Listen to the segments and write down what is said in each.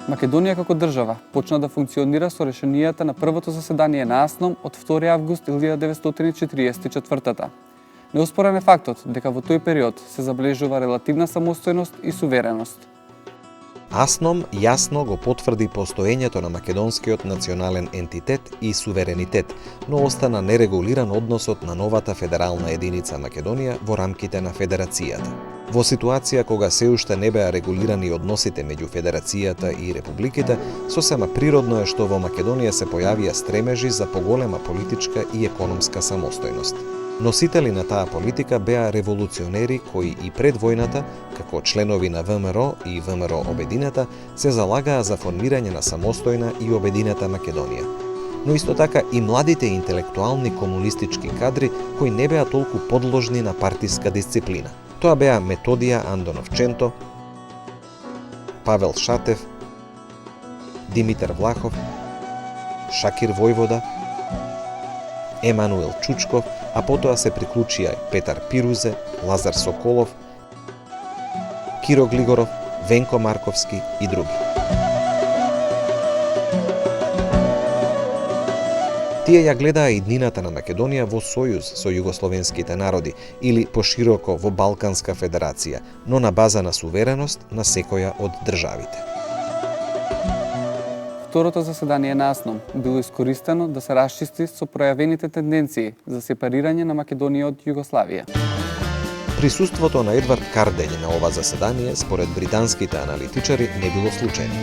Македонија како држава почна да функционира со решенијата на првото заседание на АСНОМ од 2 август 1944. Неоспорен е фактот дека во тој период се забележува релативна самостојност и сувереност. АСНОМ јасно го потврди постоењето на македонскиот национален ентитет и суверенитет, но остана нерегулиран односот на новата федерална единица Македонија во рамките на федерацијата. Во ситуација кога се уште не беа регулирани односите меѓу федерацијата и републиките, сосема природно е што во Македонија се појавија стремежи за поголема политичка и економска самостојност. Носители на таа политика беа револуционери кои и пред војната, како членови на ВМРО и ВМРО Обединета, се залагаа за формирање на самостојна и обединета Македонија. Но исто така и младите интелектуални комунистички кадри кои не беа толку подложни на партиска дисциплина. Тоа беа Методија Андонов Ченто, Павел Шатев, Димитар Влахов, Шакир Војвода, Емануел Чучков, а потоа се приклучија Петар Пирузе, Лазар Соколов, Киро Глигоров, Венко Марковски и други. Тие ја гледаа иднината на Македонија во сојуз со југословенските народи или пошироко во Балканска федерација, но на база на сувереност на секоја од државите. Второто заседание на АСНОМ било искористено да се расчисти со пројавените тенденции за сепарирање на Македонија од Југославија. Присуството на Едвард Карделј на ова заседание, според британските аналитичари, не било случајно.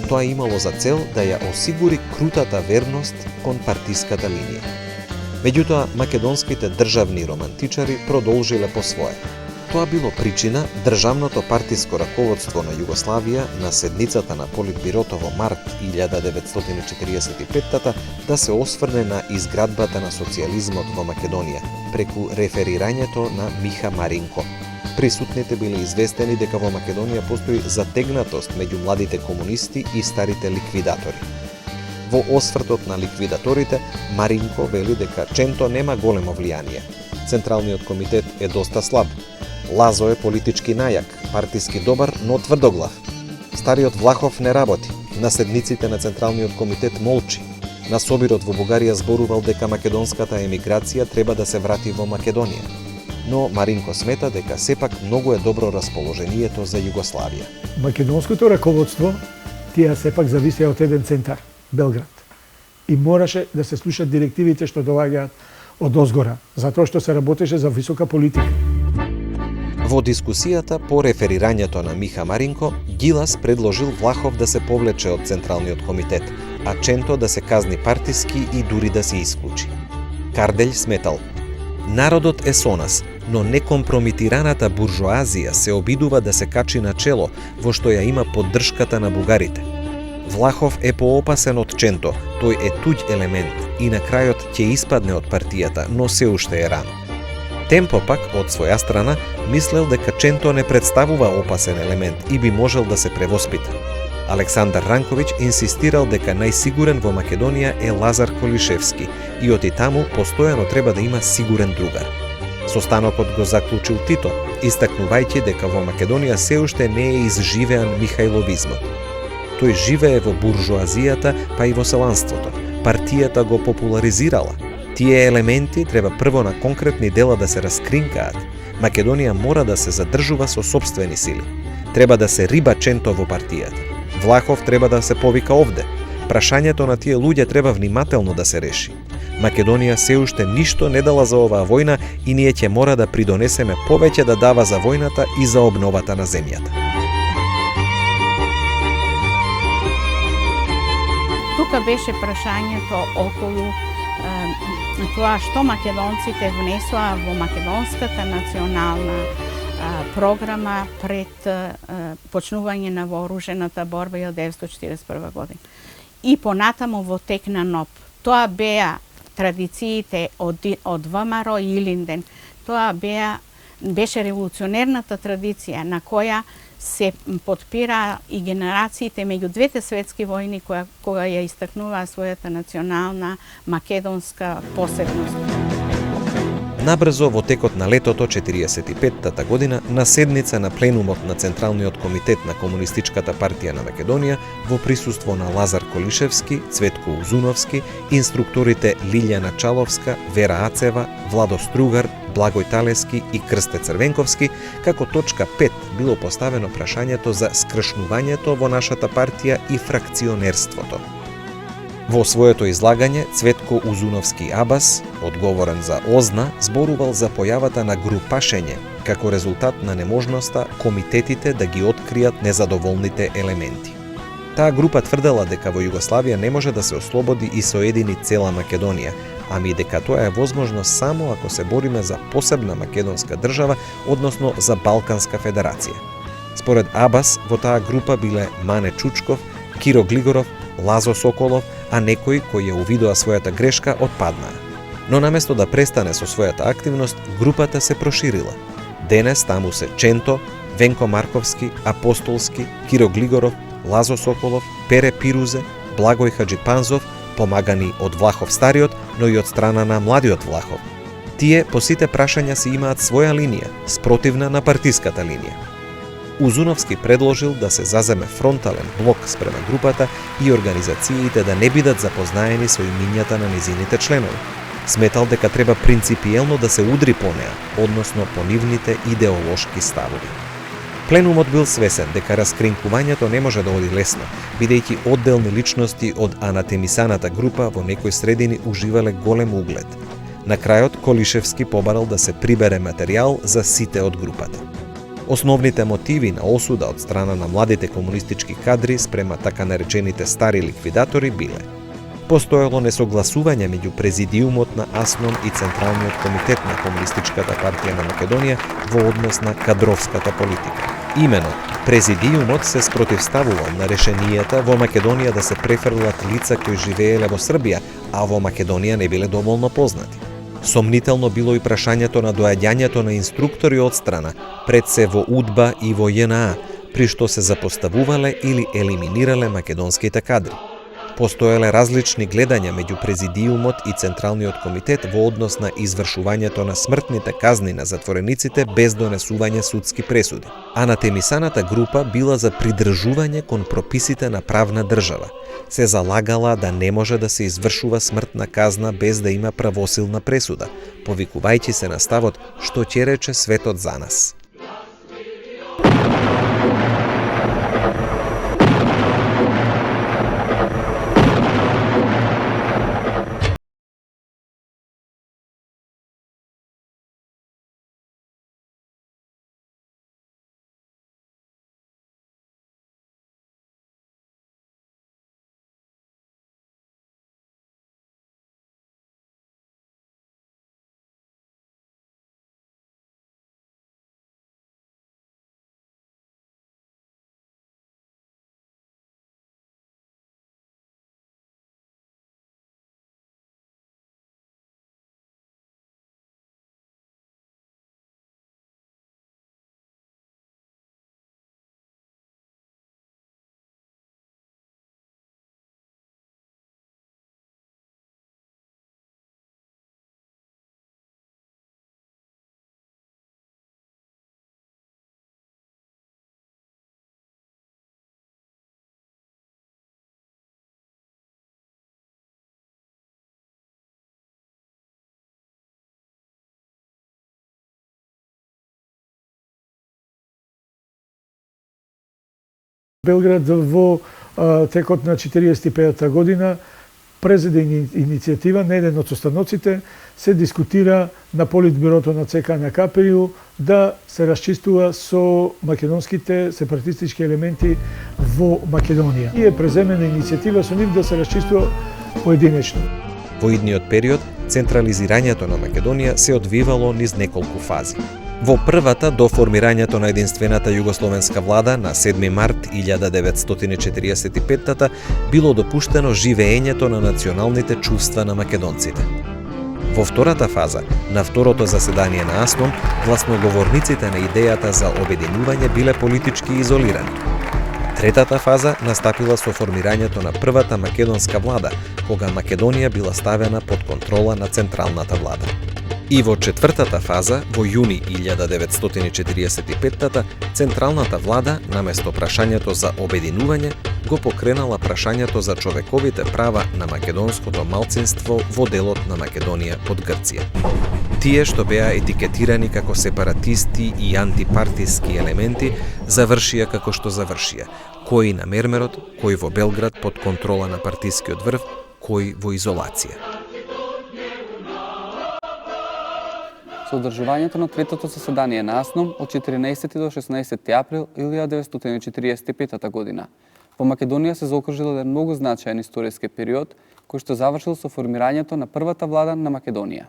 Тоа имало за цел да ја осигури крутата верност кон партиската линија. Меѓутоа, македонските државни романтичари продолжиле по свое. Тоа било причина државното партиско раководство на Југославија на седницата на Политбирото во март 1945 да се осврне на изградбата на социјализмот во Македонија преку реферирањето на Миха Маринко. Присутните биле известени дека во Македонија постои затегнатост меѓу младите комунисти и старите ликвидатори. Во освртот на ликвидаторите, Маринко вели дека Ченто нема големо влијание. Централниот комитет е доста слаб. Лазо е политички најак, партиски добар, но тврдоглав. Стариот Влахов не работи. На седниците на Централниот комитет молчи. На собирот во Бугарија зборувал дека македонската емиграција треба да се врати во Македонија. Но Маринко смета дека сепак многу е добро расположението за Југославија. Македонското раководство тие сепак зависеа од еден центар, Белград. И мораше да се слушаат директивите што доаѓаат од озгора, затоа што се работеше за висока политика. Во дискусијата по реферирањето на Миха Маринко, Гилас предложил Влахов да се повлече од Централниот комитет, а Ченто да се казни партиски и дури да се исклучи. Карделј сметал: народот е со нас, но некомпромитираната буржоазија се обидува да се качи на чело, во што ја има поддршката на бугарите. Влахов е поопасен од Ченто, тој е туѓ елемент и на крајот ќе испадне од партијата, но се уште е рано. Темпо пак, од своја страна, мислел дека Ченто не представува опасен елемент и би можел да се превоспита. Александар Ранковиќ инсистирал дека најсигурен во Македонија е Лазар Колишевски и оти таму постојано треба да има сигурен другар. Состанокот го заклучил Тито, истакнувајќи дека во Македонија се уште не е изживеан михајловизмот. Тој живее во буржоазијата, па и во селанството. Партијата го популаризирала. Тие елементи треба прво на конкретни дела да се раскринкаат. Македонија мора да се задржува со сопствени сили. Треба да се риба Ченто во партијата. Влахов треба да се повика овде. Прашањето на тие луѓе треба внимателно да се реши. Македонија се уште ништо не дала за оваа војна и ние ќе мора да придонесеме повеќе да дава за војната и за обновата на земјата. Тука беше прашањето околу тоа што македонците внесоа во македонската национална програма пред почнување на вооружената борба 1941 година. И понатаму во тек на НОП. Тоа беа традициите од ВМРО и Илинден. Тоа беше револуционерната традиција на која се подпира и генерациите меѓу двете светски војни кога ја истакнуваа својата национална македонска посебност. Набрзо во текот на летото 45-тата година, на седница на пленумот на Централниот комитет на Комунистичката партија на Македонија, во присуство на Лазар Колишевски, Цветко Узуновски, инструкторите Лилјана Чаловска, Вера Ацева, Владо Стругар, Благој Талески и Крсте Црвенковски, како точка 5 било поставено прашањето за скршнувањето во нашата партија и фракционерството. Во своето излагање, Цветко Узуновски Абас, одговорен за ОЗНА, зборувал за појавата на групашење, како резултат на неможноста комитетите да ги откријат незадоволните елементи. Таа група тврдела дека во Југославија не може да се ослободи и соедини цела Македонија, ами дека тоа е возможно само ако се бориме за посебна македонска држава, односно за Балканска федерација. Според Абас, во таа група биле Мане Чучков, Киро Глигоров, Лазо Соколов, а некои кои ја увидоа својата грешка отпаднаа. Но наместо да престане со својата активност, групата се проширила. Денес таму се Ченто, Венко Марковски, Апостолски, Киро Глигоров, Лазо Соколов, Пере Пирузе, Благој Хаджипанзов, помагани од Влахов Стариот, но и од страна на младиот Влахов. Тие по сите прашања си имаат своја линија, спротивна на партиската линија. Узуновски предложил да се заземе фронтален блок спрема групата и организациите да не бидат запознаени со имињата на низините членови. Сметал дека треба принципиелно да се удри по неа, односно по нивните идеолошки ставови. Пленумот бил свесен дека раскринкувањето не може да оди лесно, бидејќи одделни личности од анатемисаната група во некои средини уживале голем углед. На крајот Колишевски побарал да се прибере материјал за сите од групата. Основните мотиви на осуда од страна на младите комунистички кадри спрема така наречените стари ликвидатори биле: постоело несогласување меѓу президиумот на АСНОМ и Централниот комитет на Комунистичката партија на Македонија во однос на кадровската политика. Имено, президиумот се спротивставувал на решенијата во Македонија да се префрлат лица кои живееле во Србија, а во Македонија не биле доволно познати. Сомнително било и прашањето на доаѓањето на инструктори од страна, пред се во УДБА и во ЈНА, при што се запоставувале или елиминирале македонските кадри. Постоеле различни гледања меѓу президиумот и Централниот комитет во однос на извршувањето на смртните казни на затворениците без донесување судски пресуди. Анатемисаната група била за придржување кон прописите на правна држава. Се залагала да не може да се извршува смртна казна без да има правосилна пресуда, повикувајќи се на ставот што ќе рече светот за нас. Белград во текот на 45-та година презеде иницијатива на еден од состаноците се дискутира на Политбирото на ЦК на КПИУ да се расчистува со македонските сепаратистички елементи во Македонија. И е преземена иницијатива со нив да се расчистува поединечно. Во идниот период, централизирањето на Македонија се одвивало низ неколку фази. Во првата, до формирањето на единствената југословенска влада на 7 март 1945 било допуштено живеењето на националните чувства на македонците. Во втората фаза, на второто заседание на АСНОМ, гласноговорниците на идејата за обединување биле политички изолирани. Третата фаза настапила со формирањето на првата македонска влада, кога Македонија била ставена под контрола на централната влада. И во четвртата фаза, во јуни 1945-та, Централната влада, наместо прашањето за обединување, го покренала прашањето за човековите права на македонското малцинство во делот на Македонија под Грција. Тие што беа етикетирани како сепаратисти и антипартиски елементи, завршија како што завршија. Кои на мермерот, кои во Белград под контрола на партискиот врв, кои во изолација. Со одржувањето на третото заседание на АСНОМ од 14 до 16 април 1945 година, во Македонија се заокружил еден многу значаен историски период, кој што завршил со формирањето на првата влада на Македонија.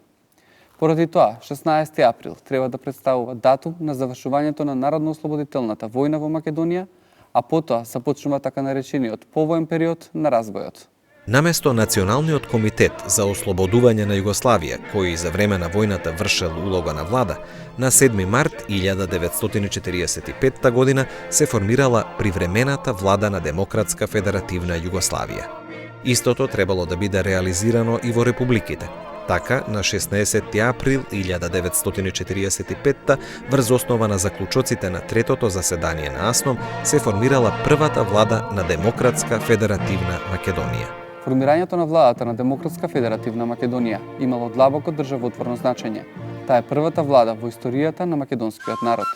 Поради тоа, 16 април треба да представува датум на завршувањето на Народно-ослободителната војна во Македонија, а потоа започнува така наречениот повоен период на развојот. Наместо Националниот комитет за ослободување на Југославија, кој за време на војната вршел улога на влада, на 7 март 1945 година се формирала привремената влада на Демократска федеративна Југославија. Истото требало да биде реализирано и во републиките. Така, на 16 април 1945 врз основа на заклучоците на третото заседание на АСНОМ се формирала првата влада на Демократска федеративна Македонија. Формирањето на владата на Демократска федеративна Македонија имало длабоко државотворно значење. Таа е првата влада во историјата на македонскиот народ.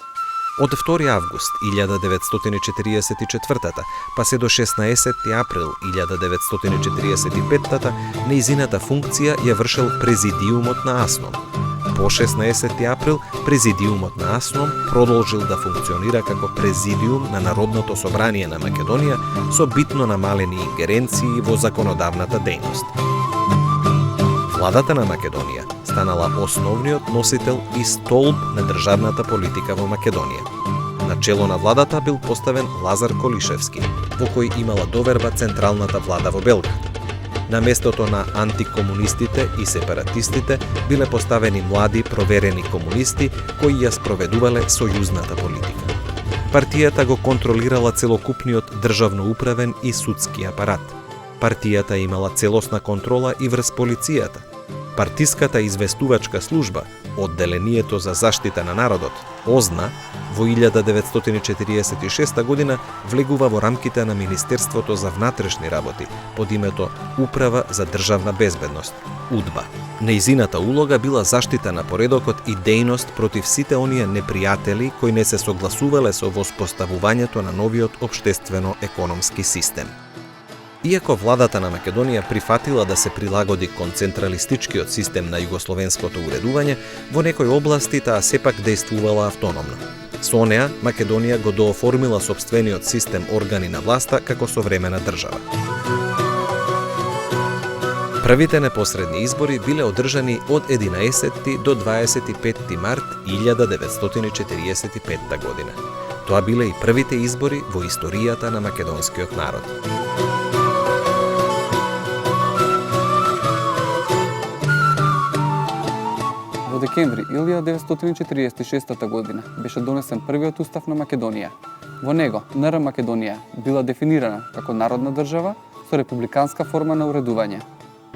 Од 2 август 1944 па се до 16 април 1945 нејзината функција ја вршел Президиумот на АСНОМ. По 16 април Президиумот на АСНОМ продолжил да функционира како Президиум на Народното собрание на Македонија со битно намалени ингеренции во законодавната дејност. Владата на Македонија станала основниот носител и столб на државната политика во Македонија. На чело на владата бил поставен Лазар Колишевски, во кој имала доверба Централната влада во Белград. На местото на антикомунистите и сепаратистите биле поставени млади проверени комунисти кои ја спроведувале сојузната политика. Партијата го контролирала целокупниот државно-управен и судски апарат. Партијата имала целосна контрола и врз полицијата. Партиската известувачка служба, Одделението за заштита на народот, ОЗНА, во 1946 година влегува во рамките на Министерството за внатрешни работи под името Управа за државна безбедност, УДБА. Нејзината улога била заштита на поредокот и дејност против сите оние непријатели кои не се согласувале со воспоставувањето на новиот општествено-економски систем. Иако владата на Македонија прифатила да се прилагоди кон централистичкиот систем на југословенското уредување, во некои области таа сепак дејствувала автономно. Со неа, Македонија го дооформила сопствениот систем органи на власта како современа држава. Првите непосредни избори биле одржани од 11 до 25 март 1945 година. Тоа биле и првите избори во историјата на македонскиот народ. Во декември 1946 година беше донесен првиот устав на Македонија. Во него НР Македонија била дефинирана како народна држава со републиканска форма на уредување.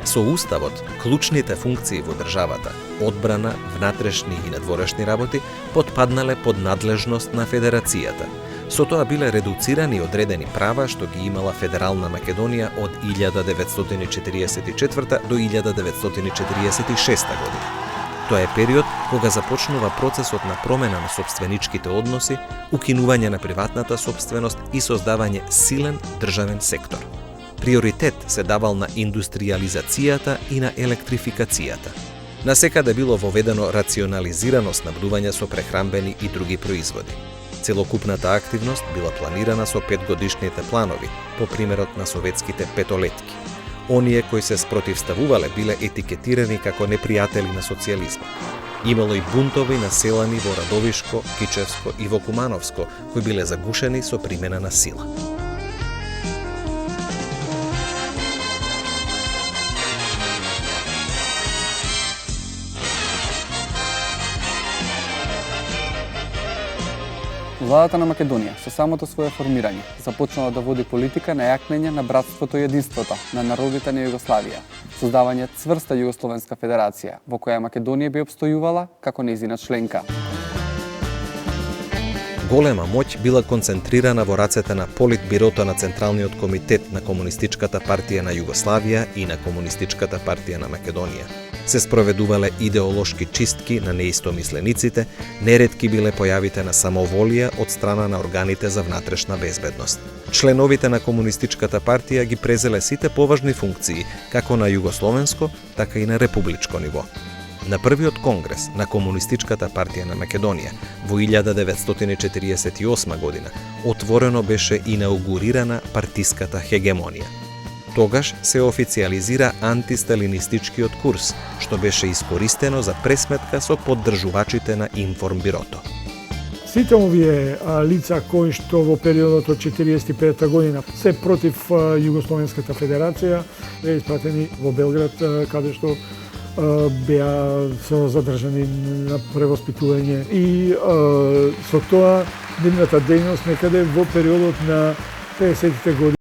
Со уставот, клучните функции во државата, одбрана, внатрешни и надворешни работи, потпаднале под надлежност на федерацијата. Со тоа биле редуцирани одредени права што ги имала Федерална Македонија од 1944 до 1946 година. Тоа е период кога започнува процесот на промена на сопственичките односи, укинување на приватната сопственост и создавање силен државен сектор. Приоритет се давал на индустриализацијата и на електрификацијата. Насекаде било воведено рационализирано снабдување со прехранбени и други производи. Целокупната активност била планирана со 5-годишните планови, по примерот на советските петолетки. Оние кои се спротивставувале биле етикетирани како непријатели на социјализмот. Имало и бунтови населани во Радовишко, Кичевско и во Кумановско, кои биле загушени со примена на сила. Во Владата на Македонија со самото свое формирање започнала да води политика на јакнење на братството и единството на народите на Југославија, создавање цврста Југословенска федерација, во која Македонија би обстојувала како нејзина членка. Голема моќ била концентрирана во рацете на Политбирото на Централниот комитет на Комунистичката партија на Југославија и на Комунистичката партија на Македонија. Се спроведувале идеолошки чистки на неистомислениците, неретки биле појавите на самоволија од страна на органите за внатрешна безбедност. Членовите на Комунистичката партија ги презеле сите поважни функции, како на југословенско, така и на републичко ниво. На првиот конгрес на Комунистичката партија на Македонија во 1948 година отворено беше инаугурирана партиската хегемонија. Тогаш се официализира антисталинистичкиот курс, што беше искористено за пресметка со поддржувачите на Информбирото. Сите овие лица кои што во периодот од 1945 година се против Југословенската федерација беа испратени во Белград, каде што беа задржани на превоспитување и со тоа нивната дејност некаде во периодот на 50-тите години.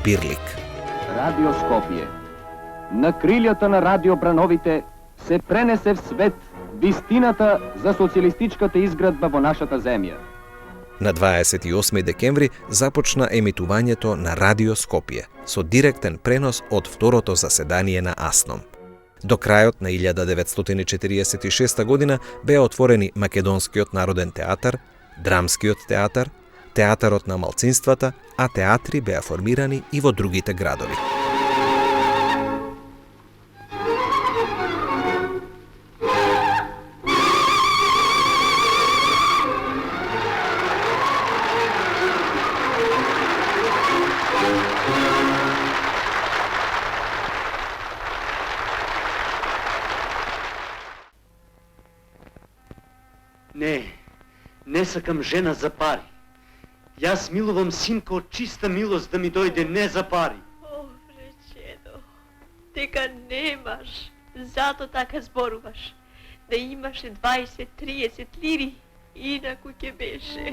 Бирлик. Радио Скопје. На крилјата на радиобрановите се пренесе в свет вистината за социјалистичката изградба во нашата земја. На 28 декември започна емитувањето на Радио Скопје со директен пренос од второто заседание на АСНОМ. До крајот на 1946 година беа отворени Македонскиот народен театар, Драмскиот театар, Театарот на малцинствата, а театри беа формирани и во другите градови. Не сакам жена за пари. Јас милувам синка од чиста милост да ми дојде не за пари. О, речено, дека немаш, зато така зборуваш. Да имаше 20-30 лири, инаку ќе беше.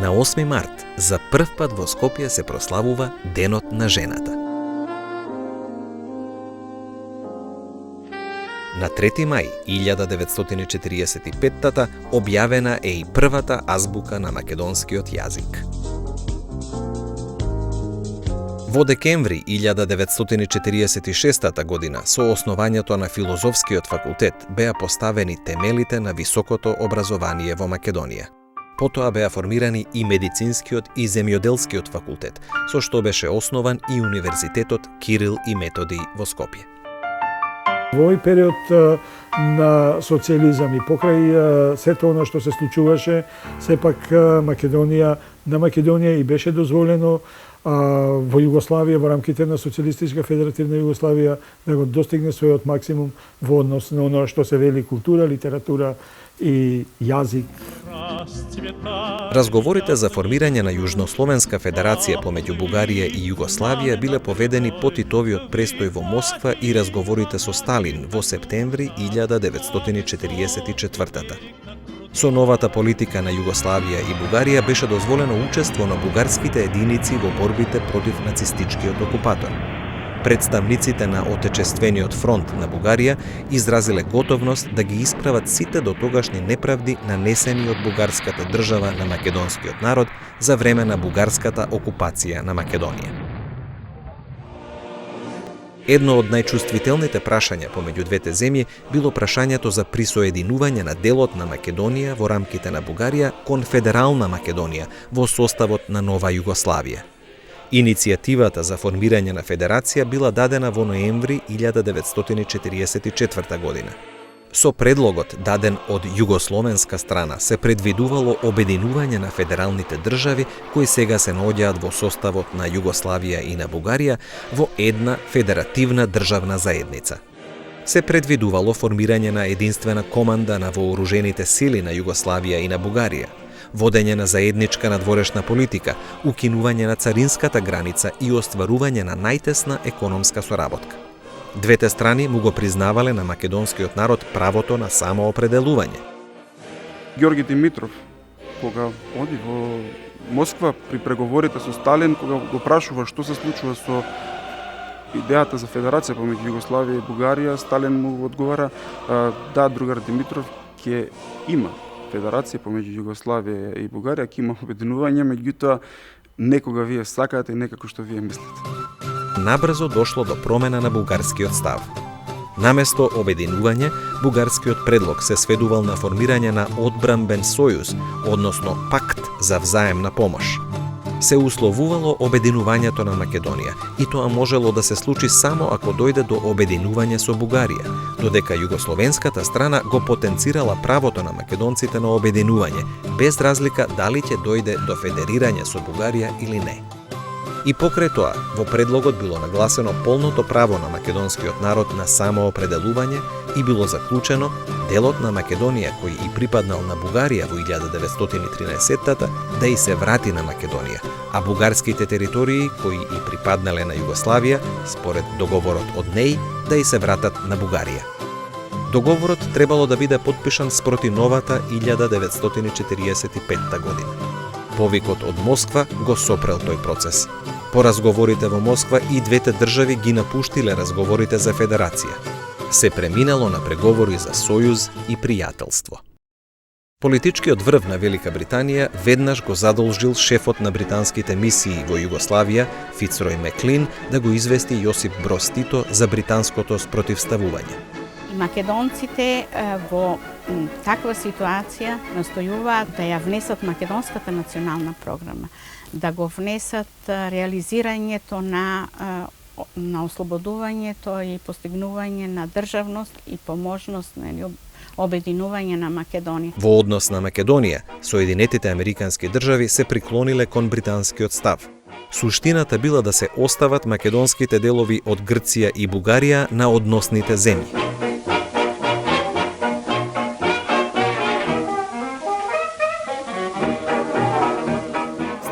На 8 март, за прв пат во Скопје се прославува Денот на жената. На 3 мај 1945 објавена е и првата азбука на македонскиот јазик. Во декември 1946 година со основањето на Филозофскиот факултет беа поставени темелите на високото образование во Македонија. Потоа беа формирани и Медицинскиот и Земјоделскиот факултет, со што беше основан и Универзитетот Кирил и Методиј во Скопје. Во овој период на социјализам и покрај сето она што се случуваше, сепак на Македонија и беше дозволено во Југославија, во рамките на Социјалистичка федеративна Југославија, да го достигне својот максимум во однос на оно што се вели култура, литература и јазик. Разговорите за формирање на Јужнословенска федерација помеѓу Бугарија и Југославија биле поведени по Титовиот престој во Москва и разговорите со Сталин во септември 1944. Со новата политика на Југославија и Бугарија беше дозволено учество на бугарските единици во борбите против нацистичкиот окупатор. Представниците на Отечествениот фронт на Бугарија изразиле готовност да ги исправат сите дотогашни неправди нанесени од бугарската држава на македонскиот народ за време на бугарската окупација на Македонија. Едно од најчувствителните прашања помеѓу двете земји било прашањето за присоединување на делот на Македонија во рамките на Бугарија кон Федерална Македонија во составот на Нова Југославија. Иницијативата за формирање на федерација била дадена во ноември 1944 година. Со предлогот даден од југословенска страна се предвидувало обединување на федералните држави кои сега се наоѓаат во составот на Југославија и на Бугарија во една федеративна државна заедница. Се предвидувало формирање на единствена команда на вооружените сили на Југославија и на Бугарија, водење на заедничка надворешна политика, укинување на царинската граница и остварување на најтесна економска соработка. Двете страни му го признавале на македонскиот народ правото на самоопределување. Ѓорги Димитров, кога оди во Москва при преговорите со Сталин, кога го прашува што се случува со идејата за федерација помеѓу Југославија и Бугарија, Сталин му одговара: да, другар Димитров, ќе има федерација помеѓу Југославија и Бугарија, ќе има обединување, меѓутоа некога вие сакате и некако што вие мислите. Набрзо дошло до промена на бугарскиот став. Наместо обединување, бугарскиот предлог се сведувал на формирање на одбранбен сојуз, односно пакт за взаемна помош. Се условувало обединувањето на Македонија и тоа можело да се случи само ако дојде до обединување со Бугарија, додека југословенската страна го потенцирала правото на македонците на обединување, без разлика дали ќе дојде до федерирање со Бугарија или не. И покрај тоа, во предлогот било нагласено полното право на македонскиот народ на самоопределување и било заклучено делот на Македонија кој и припаднал на Бугарија во 1913-тата да и се врати на Македонија, а бугарските територии кои и припаднале на Југославија, според договорот од НЕИ, да и се вратат на Бугарија. Договорот требало да биде потпишан спроти новата 1945 година. Повикот од Москва го сопрел тој процес. По разговорите во Москва и двете држави ги напуштиле разговорите за федерација. Се преминало на преговори за сојуз и пријателство. Политичкиот врв на Велика Британија веднаш го задолжил шефот на британските мисии во Југославија, Фицрој Меклин, да го извести Јосип Броз Тито за британското спротивставување. Македонците во таква ситуација настојуваат да ја внесат македонската национална програма, да го внесат реализирањето на ослободувањето и постигнување на државност и поможност на обединување на Македонија. Во однос на Македонија, Соединетите Американски држави се приклониле кон британскиот став. Суштината била да се остават македонските делови од Грција и Бугарија на односните земји.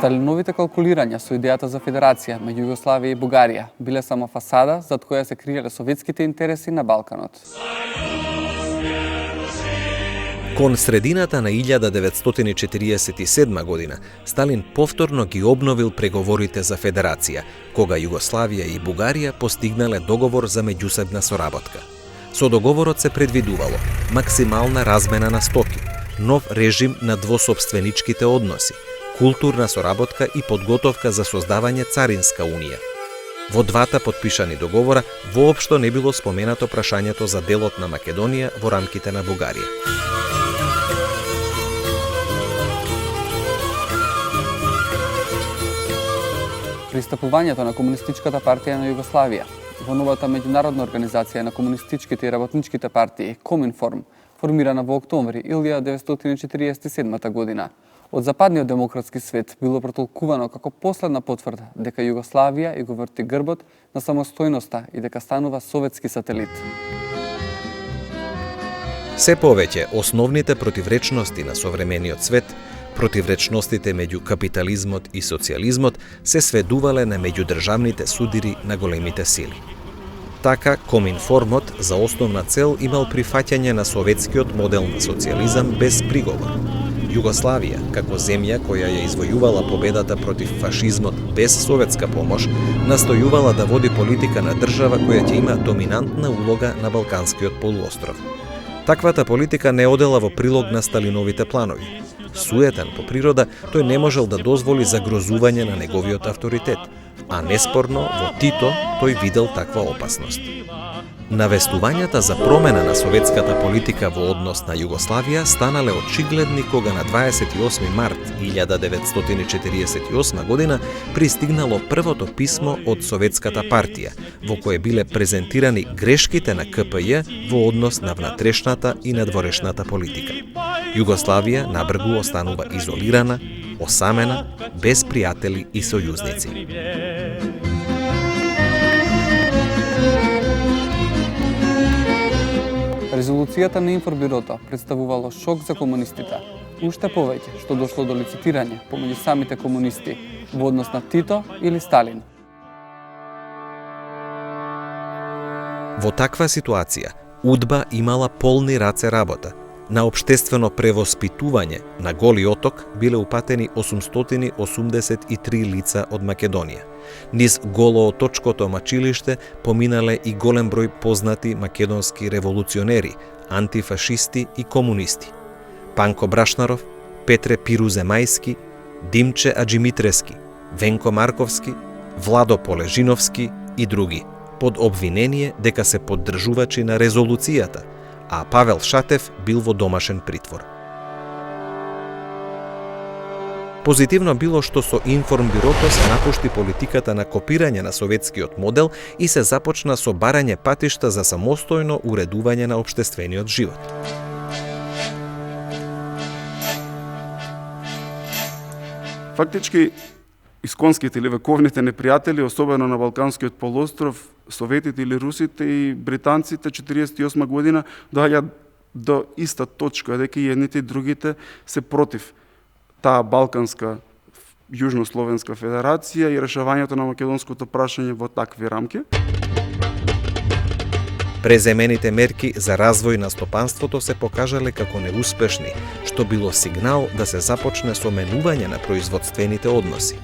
Сталиновите калкулирања со идејата за федерација меѓу Југославија и Бугарија биле само фасада зад која се криеле советските интереси на Балканот. Кон средината на 1947 година, Сталин повторно ги обновил преговорите за федерација, кога Југославија и Бугарија постигнале договор за меѓусебна соработка. Со договорот се предвидувало максимална размена на стоки, нов режим на двосопственичките односи, културна соработка и подготовка за создавање царинска унија. Во двата подпишани договора воопшто не било споменато прашањето за делот на Македонија во рамките на Бугарија. Пристапувањето на Комунистичката партија на Југославија во новата меѓународна организација на комунистичките и работничките партии Коминформ, формирана во октомври 1947 година, од западниот демократски свет било протолкувано како последна потврда дека Југославија и го врти грбот на самостојноста и дека станува советски сателит. Се повеќе основните противречности на современиот свет, противречностите меѓу капитализмот и социјализмот се сведувале на меѓудржавните судири на големите сили. Така, Коминформот за основна цел имал прифаќање на советскиот модел на социјализам без приговор. Југославија, како земја која ја извојувала победата против фашизмот без советска помош, настојувала да води политика на држава која ќе има доминантна улога на Балканскиот полуостров. Таквата политика не одела во прилог на Сталиновите планови. Суетен по природа, тој не можел да дозволи загрозување на неговиот авторитет, а неспорно во Тито тој видел таква опасност. Навестувањата за промена на советската политика во однос на Југославија станале очигледни кога на 28 март 1948 година пристигнало првото писмо од Советската партија, во кое биле презентирани грешките на КПЈ во однос на внатрешната и надворешната политика. Југославија набргу останува изолирана, осамена, без пријатели и сојузници. Резолуцијата на Информбирото представувало шок за комунистите. Уште повеќе што дошло до лицитирање помеѓу самите комунисти во однос на Тито или Сталин. Во таква ситуација, УДБА имала полни раце работа. На општествено превоспитување на Голи оток биле упатени 883 лица од Македонија. Низ голооточкото мачилиште поминале и голем број познати македонски револуционери, антифашисти и комунисти. Панко Брашнаров, Петре Пируземајски, Димче Аџимитрески, Венко Марковски, Владо Полежиновски и други, под обвинение дека се поддржувачи на резолуцијата, а Павел Шатев бил во домашен притвор. Позитивно било што со Информбирото се напушти политиката на копирање на советскиот модел и се започна со барање патишта за самостојно уредување на општествениот живот. Фактички, исконските или вековните непријатели, особено на Балканскиот полуостров, советите или русите и британците 1948 година доаѓаат до иста точка, дека и едните и другите се против таа Балканска Јужнословенска федерација и решавањето на македонското прашање во такви рамки. Преземените мерки за развој на стопанството се покажале како неуспешни, што било сигнал да се започне со менување на производствените односи.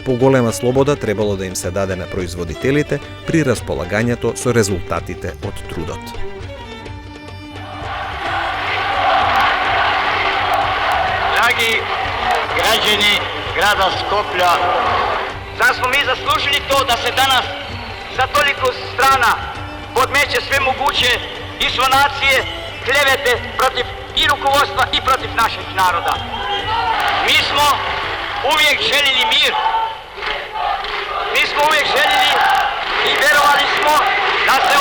Поголема слобода требало да им се даде на производителите при располагањето со резултатите од трудот. Драги граѓани града Скопје, зар смо ми заслужили то да се данас за толику страна подмече све могуче дисонације, клевете против и руководства и против нашeg народа. Mi smo uvijek željeli mir. Mi smo uvijek željeli i vjerovali smo da se